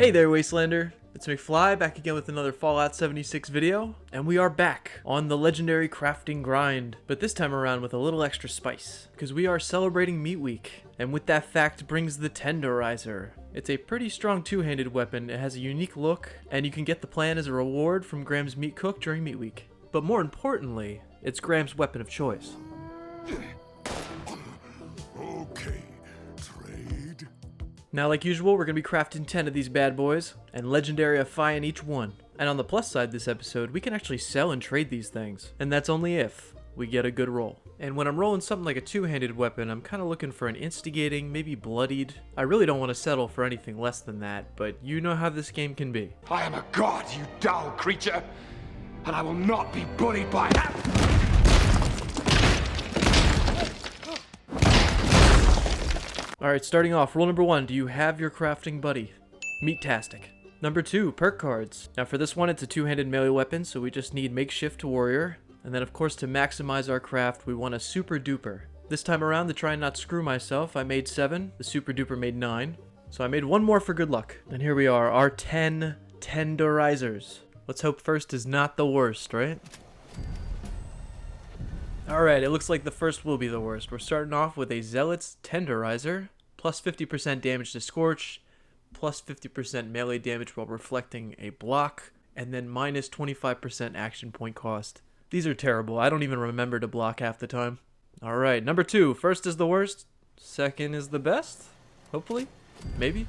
Hey there, Wastelander. It's McFly back again with another Fallout 76 video, and we are back on the legendary crafting grind, but this time around with a little extra spice, because we are celebrating Meat Week, and with that fact brings the Tenderizer. It's a pretty strong two-handed weapon, it has a unique look, and you can get the plan as a reward from Graham's Meat Cook during Meat Week. But more importantly, it's Graham's weapon of choice. Okay, trade. Now, like usual, we're going to be crafting 10 of these bad boys, and legendarifying each one. And on the plus side this episode, we can actually sell and trade these things. And that's only if we get a good roll. And when I'm rolling something like a two-handed weapon, I'm kind of looking for an instigating, maybe bloodied. I really don't want to settle for anything less than that, but you know how this game can be. I am a god, you dull creature, and I will not be bullied by that. Alright, starting off, rule number 1, do you have your crafting buddy? Meat-tastic. Number 2, perk cards. Now for this one, it's a two-handed melee weapon, so we just need makeshift warrior. And then of course, to maximize our craft, we want a super duper. This time around, to try and not screw myself, I made 7, the super duper made 9. So I made one more for good luck. And here we are, our 10 Tenderizers. Let's hope first is not the worst, right? Alright, it looks like the first will be the worst. We're starting off with a Zealot's Tenderizer, plus 50% damage to Scorch, plus 50% melee damage while reflecting a block, and then minus 25% action point cost. These are terrible. I don't even remember to block half the time. Alright, number 2. First is the worst, second is the best? Hopefully? Maybe?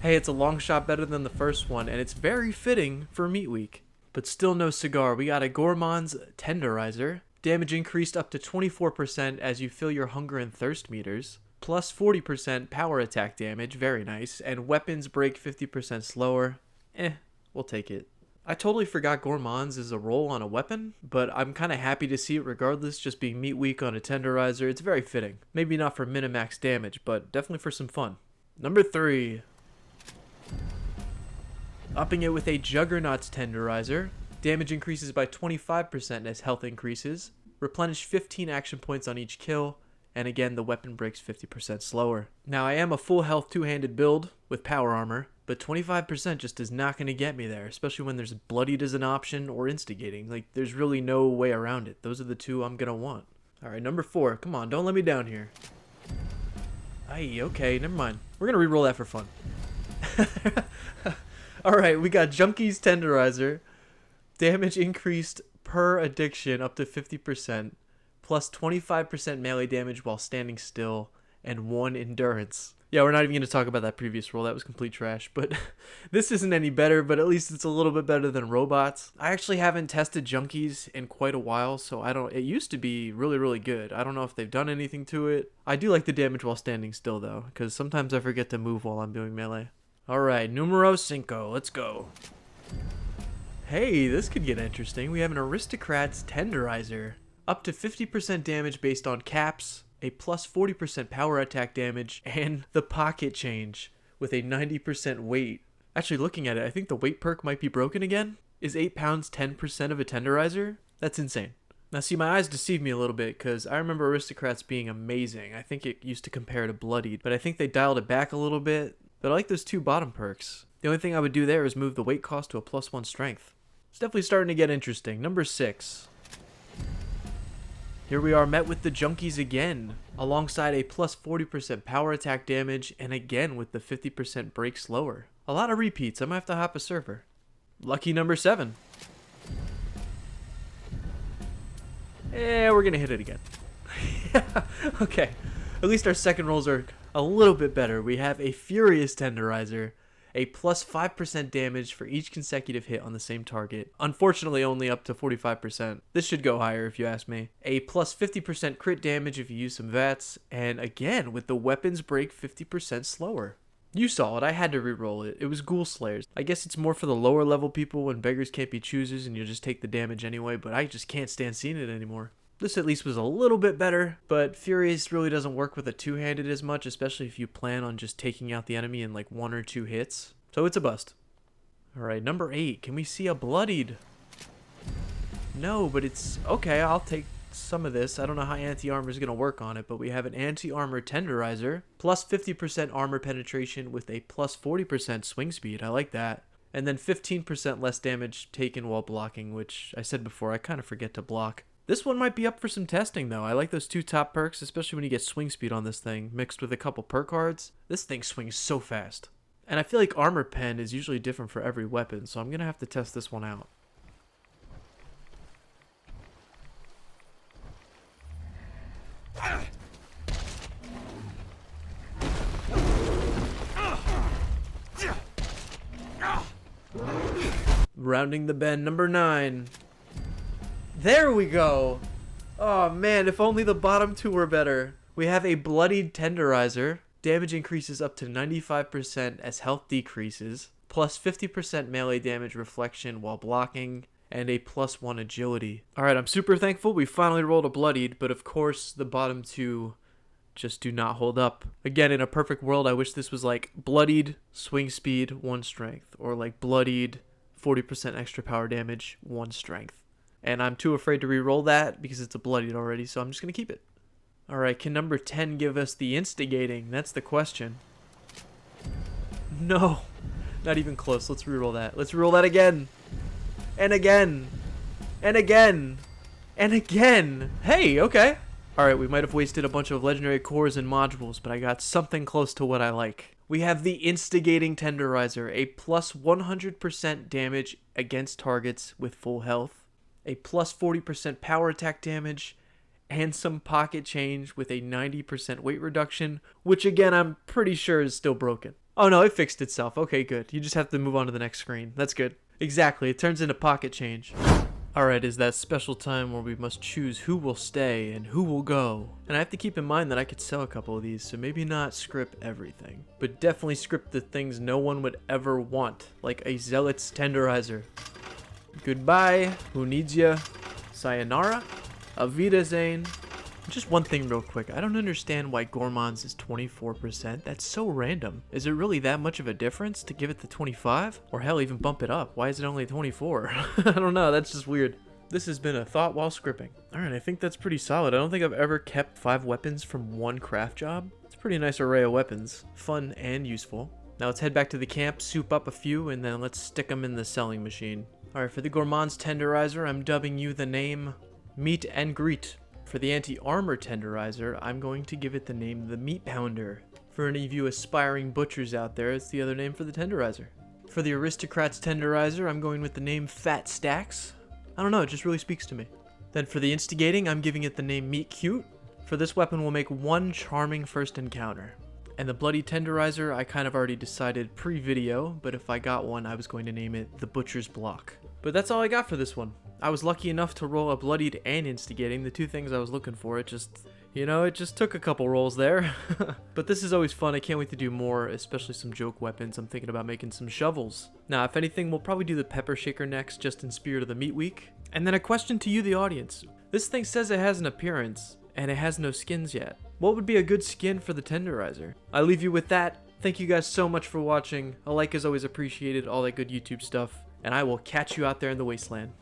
Hey, it's a long shot better than the first one, and it's very fitting for Meat Week. But still no cigar. We got a Gourmand's Tenderizer. Damage increased up to 24% as you fill your hunger and thirst meters. Plus 40% power attack damage, very nice. And weapons break 50% slower. We'll take it. I totally forgot Gourmand's is a roll on a weapon, but I'm kind of happy to see it regardless, just being Meat Week on a Tenderizer. It's very fitting. Maybe not for minimax damage, but definitely for some fun. Number 3. Upping it with a Juggernaut's Tenderizer. Damage increases by 25% as health increases. Replenish 15 action points on each kill. And again, the weapon breaks 50% slower. Now, I am a full health two-handed build with power armor, but 25% just is not going to get me there, especially when there's bloodied as an option or instigating. Like, there's really no way around it. Those are the two I'm going to want. Alright, number 4. Come on, don't let me down here. Aye, okay, never mind. We're going to re-roll that for fun. Alright, we got Junkie's Tenderizer. Damage increased per addiction up to 50%. Plus 25% melee damage while standing still. And 1 endurance. Yeah, we're not even going to talk about that previous roll. That was complete trash. But this isn't any better, but at least it's a little bit better than robots. I actually haven't tested Junkies in quite a while, so I don't... It used to be really, really good. I don't know if they've done anything to it. I do like the damage while standing still, though, because sometimes I forget to move while I'm doing melee. Alright, numero 5, let's go. Hey, this could get interesting. We have an Aristocrat's Tenderizer. Up to 50% damage based on caps, a plus 40% power attack damage, and the pocket change with a 90% weight. Actually, looking at it, I think the weight perk might be broken again. Is 8 pounds 10% of a Tenderizer? That's insane. Now see, my eyes deceive me a little bit because I remember Aristocrats being amazing. I think it used to compare to Bloodied, but I think they dialed it back a little bit. But I like those 2 bottom perks. The only thing I would do there is move the weight cost to a plus 1 strength. It's definitely starting to get interesting. Number 6. Here we are met with the Junkies again, alongside a plus 40% power attack damage, and again with the 50% break slower. A lot of repeats. I might have to hop a server. Lucky number 7. We're gonna hit it again. Okay. At least our second rolls are a little bit better. We have a Furious Tenderizer, a plus 5% damage for each consecutive hit on the same target. Unfortunately, only up to 45%. This should go higher if you ask me. A plus 50% crit damage if you use some VATS, and again, with the weapons break 50% slower. You saw it, I had to re-roll it. It was Ghoul Slayers. I guess it's more for the lower level people when beggars can't be choosers and you just take the damage anyway, but I just can't stand seeing it anymore. This at least was a little bit better, but Furious really doesn't work with a two-handed as much, especially if you plan on just taking out the enemy in like 1 or 2 hits. So it's a bust. Alright, number 8. Can we see a Bloodied? No, but it's... Okay, I'll take some of this. I don't know how anti-armor is going to work on it, but we have an anti-armor Tenderizer, plus 50% armor penetration with a plus 40% swing speed. I like that. And then 15% less damage taken while blocking, which I said before, I kind of forget to block. This one might be up for some testing, though. I like those 2 top perks, especially when you get swing speed on this thing, mixed with a couple perk cards. This thing swings so fast. And I feel like armor pen is usually different for every weapon, so I'm going to have to test this one out. Rounding the bend, number 9. There we go. Oh man, if only the bottom 2 were better. We have a bloodied Tenderizer. Damage increases up to 95% as health decreases, plus 50% melee damage reflection while blocking, and a plus 1 agility. Alright, I'm super thankful we finally rolled a bloodied, but of course the bottom 2 just do not hold up. Again, in a perfect world, I wish this was like bloodied, swing speed, 1 strength, or like bloodied, 40% extra power damage, 1 strength. And I'm too afraid to re-roll that because it's a bloodied already, so I'm just going to keep it. Alright, can number 10 give us the instigating? That's the question. No, not even close. Let's re-roll that. Let's re-roll that again. And again. And again. And again. Hey, okay. Alright, we might have wasted a bunch of legendary cores and modules, but I got something close to what I like. We have the Instigating Tenderizer, a plus 100% damage against targets with full health, a plus 40% power attack damage, and some pocket change with a 90% weight reduction, which again I'm pretty sure is still broken. Oh no, it fixed itself. Okay, good. You just have to move on to the next screen. That's good. Exactly, it turns into pocket change. Alright, is that special time where we must choose who will stay and who will go. And I have to keep in mind that I could sell a couple of these, so maybe not script everything. But definitely script the things no one would ever want, like a Zealot's Tenderizer. Goodbye, who needs ya? Sayonara? Auf Wiedersehen. Just one thing real quick, I don't understand why Gourmand's is 24%. That's so random. Is it really that much of a difference to give it the 25? Or hell, even bump it up? Why is it only 24? I don't know, that's just weird. This has been a thought while scripting. Alright, I think that's pretty solid. I don't think I've ever kept 5 weapons from one craft job. It's a pretty nice array of weapons. Fun and useful. Now let's head back to the camp, soup up a few, and then let's stick them in the selling machine. Alright, for the Gourmand's Tenderizer, I'm dubbing you the name Meet and Greet. For the anti-armor Tenderizer, I'm going to give it the name the Meat Pounder. For any of you aspiring butchers out there, it's the other name for the Tenderizer. For the Aristocrat's Tenderizer, I'm going with the name Fat Stacks. I don't know, it just really speaks to me. Then for the Instigating, I'm giving it the name Meat Cute. For this weapon, we'll make 1 charming first encounter. And the Bloody Tenderizer, I kind of already decided pre-video, but if I got one, I was going to name it the Butcher's Block. But that's all I got for this one. I was lucky enough to roll a Bloodied and Instigating, the 2 things I was looking for. It just took a couple rolls there. But this is always fun. I can't wait to do more, especially some joke weapons. I'm thinking about making some shovels. Now, if anything, we'll probably do the Pepper Shaker next, just in spirit of the Meat Week. And then a question to you, the audience. This thing says it has an appearance, and it has no skins yet. What would be a good skin for the Tenderizer? I leave you with that. Thank you guys so much for watching. A like is always appreciated, all that good YouTube stuff. And I will catch you out there in the wasteland.